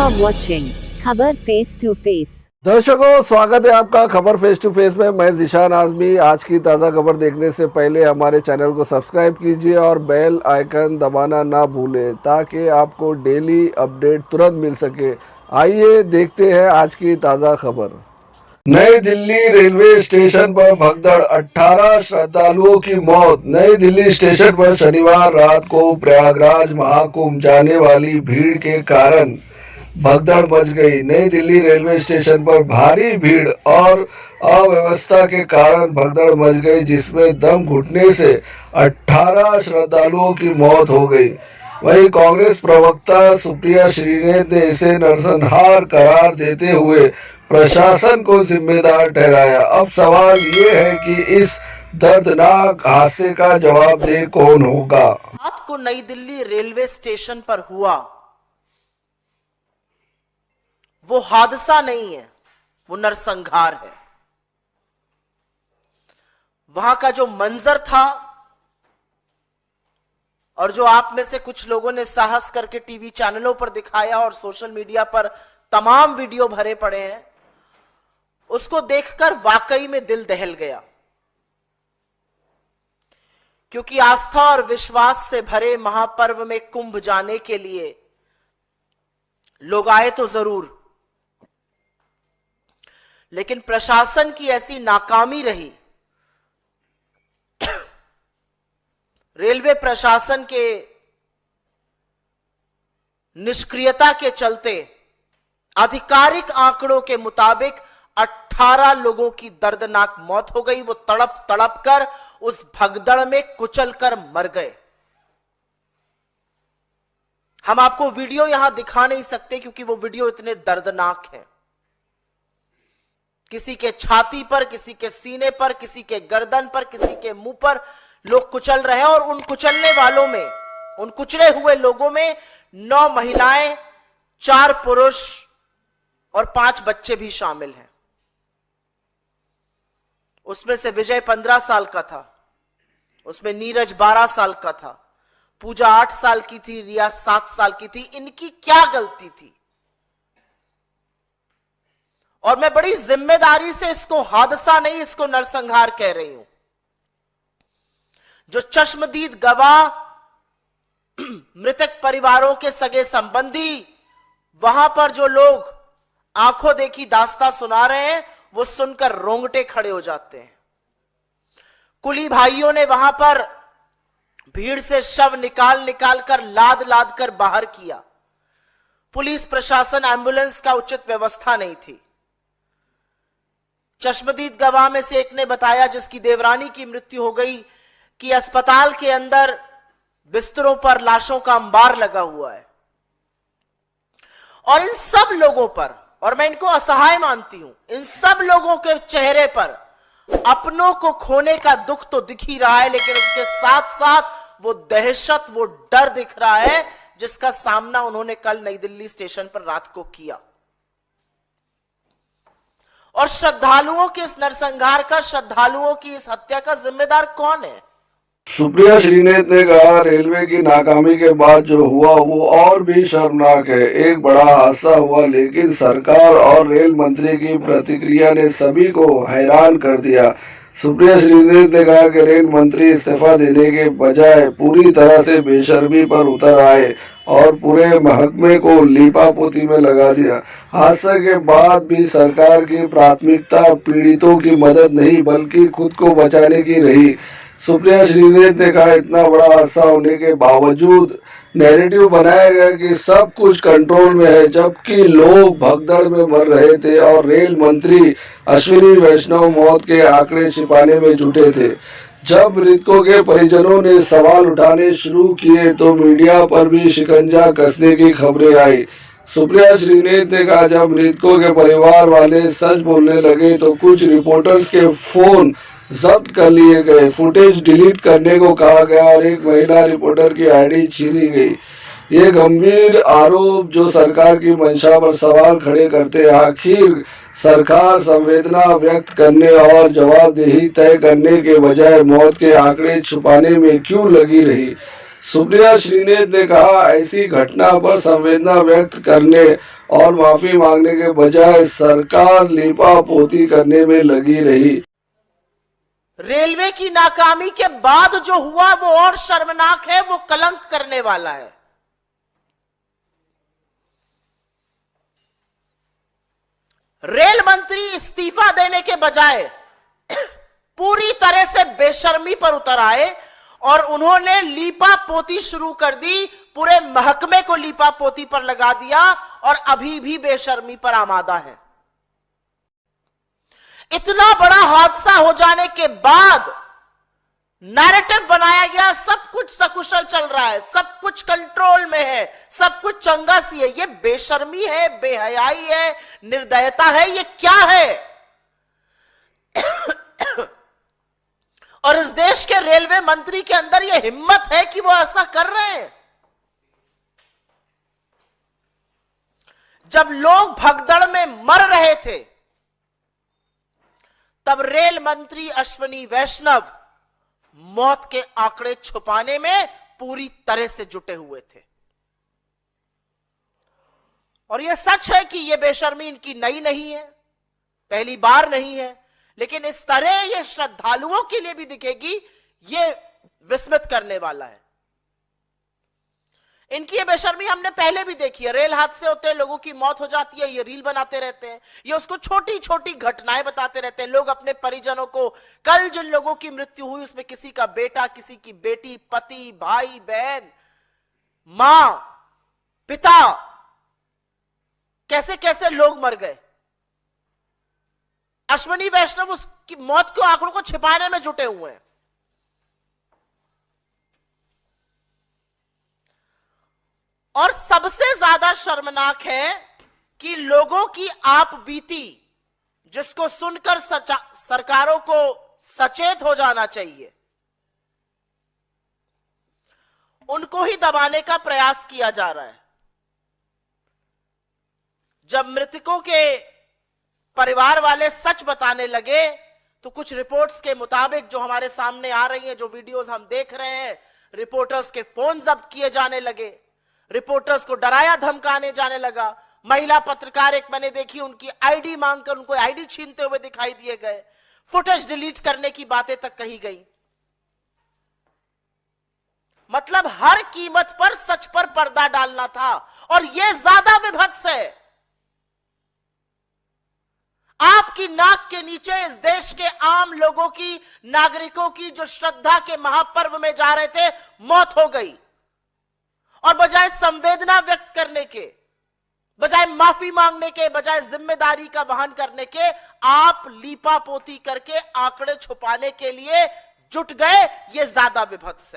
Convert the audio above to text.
are watching खबर face to face. दर्शकों, स्वागत है आपका खबर फेस टू फेस में। मैं ज़ीशान आज़मी। आज की ताज़ा खबर देखने से पहले हमारे चैनल को सब्सक्राइब कीजिए और बेल आइकन दबाना ना भूलें ताकि आपको डेली अपडेट तुरंत मिल सके। आइए देखते हैं आज की ताज़ा खबर। नई दिल्ली रेलवे स्टेशन पर भगदड़, 18 श्रद्धालुओं की मौत। नई दिल्ली स्टेशन पर शनिवार रात को प्रयागराज महाकुंभ जाने वाली भीड़ के कारण भगदड़ मच गई। नई दिल्ली रेलवे स्टेशन पर भारी भीड़ और अव्यवस्था के कारण भगदड़ मच गई, जिसमें दम घुटने से 18 श्रद्धालुओं की मौत हो गई। वहीं कांग्रेस प्रवक्ता सुप्रिया श्रीनेत ने इसे नरसंहार करार देते हुए प्रशासन को जिम्मेदार ठहराया। अब सवाल ये है कि इस दर्दनाक हादसे का जवाबदेह कौन होगा। रात को नई दिल्ली रेलवे स्टेशन पर हुआ वो हादसा नहीं है, वो नरसंहार है। वहां का जो मंजर था और जो आप में से कुछ लोगों ने साहस करके टीवी चैनलों पर दिखाया और सोशल मीडिया पर तमाम वीडियो भरे पड़े हैं, उसको देखकर वाकई में दिल दहल गया। क्योंकि आस्था और विश्वास से भरे महापर्व में कुंभ जाने के लिए लोग आए तो जरूर, लेकिन प्रशासन की ऐसी नाकामी रही, रेलवे प्रशासन के निष्क्रियता के चलते आधिकारिक आंकड़ों के मुताबिक 18 लोगों की दर्दनाक मौत हो गई। वो तड़प तड़प कर उस भगदड़ में कुचल कर मर गए। हम आपको वीडियो यहां दिखा नहीं सकते क्योंकि वो वीडियो इतने दर्दनाक हैं। किसी के छाती पर, किसी के सीने पर, किसी के गर्दन पर, किसी के मुंह पर लोग कुचल रहे हैं और उन कुचलने वालों में, उन कुचले हुए लोगों में 9 महिलाएं, 4 पुरुष और 5 बच्चे भी शामिल हैं। उसमें से विजय 15 साल का था, उसमें नीरज 12 साल का था, पूजा 8 साल की थी, रिया 7 साल की थी। इनकी क्या गलती थी? और मैं बड़ी जिम्मेदारी से इसको हादसा नहीं, इसको नरसंहार कह रही हूं। जो चश्मदीद गवाह, मृतक परिवारों के सगे संबंधी, वहां पर जो लोग आंखों देखी दास्तां सुना रहे हैं, वो सुनकर रोंगटे खड़े हो जाते हैं। कुली भाइयों ने वहां पर भीड़ से शव निकाल निकाल कर, लाद लाद कर बाहर किया। पुलिस प्रशासन, एम्बुलेंस का उचित व्यवस्था नहीं थी। चश्मदीद गवाह में से एक ने बताया, जिसकी देवरानी की मृत्यु हो गई, कि अस्पताल के अंदर बिस्तरों पर लाशों का अंबार लगा हुआ है और इन सब लोगों पर, और मैं इनको असहाय मानती हूं, इन सब लोगों के चेहरे पर अपनों को खोने का दुख तो दिख ही रहा है, लेकिन उसके साथ साथ वो दहशत, वो डर दिख रहा है जिसका सामना उन्होंने कल नई दिल्ली स्टेशन पर रात को किया। और श्रद्धालुओं के इस नरसंहार का, श्रद्धालुओं की इस हत्या का जिम्मेदार कौन है? सुप्रिया श्रीनेत ने कहा, रेलवे की नाकामी के बाद जो हुआ वो और भी शर्मनाक है। एक बड़ा हादसा हुआ, लेकिन सरकार और रेल मंत्री की प्रतिक्रिया ने सभी को हैरान कर दिया। सुप्रिया श्रीनेत ने कहा कि रेल मंत्री इस्तीफा देने के बजाय पूरी तरह से बेशर्मी पर उतर आए और पूरे महकमे को लीपापोती में लगा दिया। हादसे के बाद भी सरकार की प्राथमिकता पीड़ितों की मदद नहीं बल्कि खुद को बचाने की रही। सुप्रिया श्रीनेत ने कहा, इतना बड़ा हादसा होने के बावजूद नैरेटिव बनाया गया कि सब कुछ कंट्रोल में है, जबकि लोग भगदड़ में मर रहे थे और रेल मंत्री अश्विनी वैष्णव मौत के आंकड़े छिपाने में जुटे थे। जब मृतकों के परिजनों ने सवाल उठाने शुरू किए तो मीडिया पर भी शिकंजा कसने की खबरें आई। सुप्रिया श्रीनेत ने कहा, जब मृतकों के परिवार वाले सच बोलने लगे तो कुछ रिपोर्टर्स के फोन जब्त कर लिए गए, फुटेज डिलीट करने को कहा गया और एक महिला रिपोर्टर की आईडी छीनी गई। ये गंभीर आरोप जो सरकार की मंशा पर सवाल खड़े करते हैं। आखिर सरकार संवेदना व्यक्त करने और जवाबदेही तय करने के बजाय मौत के आंकड़े छुपाने में क्यों लगी रही? सुप्रिया श्रीनेत ने कहा, ऐसी घटना पर संवेदना व्यक्त करने और माफी मांगने के बजाय सरकार लीपापोती करने में लगी रही। रेलवे की नाकामी के बाद जो हुआ वो और शर्मनाक है, वो कलंक करने वाला है। रेल मंत्री इस्तीफा देने के बजाय पूरी तरह से बेशर्मी पर उतर आए और उन्होंने लीपापोती शुरू कर दी, पूरे महकमे को लीपापोती पर लगा दिया और अभी भी बेशर्मी पर आमादा है। इतना बड़ा हादसा हो जाने के बाद नैरेटिव बनाया गया, सब कुछ सकुशल चल रहा है, सब कुछ कंट्रोल में है, सब कुछ चंगा सी है। ये बेशर्मी है, बेहयाई है, निर्दयता है, ये क्या है? और इस देश के रेलवे मंत्री के अंदर यह हिम्मत है कि वो ऐसा कर रहे हैं। जब लोग भगदड़ में मर रहे थे तब रेल मंत्री अश्विनी वैष्णव मौत के आंकड़े छुपाने में पूरी तरह से जुटे हुए थे। और यह सच है कि यह बेशर्मी इनकी नई नहीं है, पहली बार नहीं है, लेकिन इस तरह यह श्रद्धालुओं के लिए भी दिखेगी, यह विस्मित करने वाला है। इनकी ये बेशर्मी हमने पहले भी देखी है। रेल हादसे होते हैं, लोगों की मौत हो जाती है, ये रील बनाते रहते हैं, ये उसको छोटी छोटी घटनाएं बताते रहते हैं। लोग अपने परिजनों को, कल जिन लोगों की मृत्यु हुई उसमें किसी का बेटा, किसी की बेटी, पति, भाई, बहन, मां, पिता, कैसे कैसे लोग मर गए। अश्विनी वैष्णव उसकी मौत के आंकड़ों को छिपाने में जुटे हुए हैं। और सबसे ज्यादा शर्मनाक है कि लोगों की आप बीती, जिसको सुनकर सरकारों को सचेत हो जाना चाहिए, उनको ही दबाने का प्रयास किया जा रहा है। जब मृतकों के परिवार वाले सच बताने लगे तो कुछ रिपोर्ट्स के मुताबिक जो हमारे सामने आ रही हैं, जो वीडियोस हम देख रहे हैं, रिपोर्टर्स के फोन जब्त किए जाने लगे, रिपोर्टर्स को डराया धमकाने जाने लगा। महिला पत्रकार एक मैंने देखी, उनकी आईडी मांगकर उनको आईडी छीनते हुए दिखाई दिए गए, फुटेज डिलीट करने की बातें तक कही गई। मतलब हर कीमत पर सच पर पर्दा डालना था। और यह ज्यादा विभत्स है। आपकी नाक के नीचे इस देश के आम लोगों की, नागरिकों की, जो श्रद्धा के महापर्व में जा रहे थे, मौत हो गई। और बजाय संवेदना व्यक्त करने के, बजाय माफी मांगने के, बजाय जिम्मेदारी का वहन करने के, आप लीपापोती करके आंकड़े छुपाने के लिए जुट गए। यह ज्यादा विभत्स है।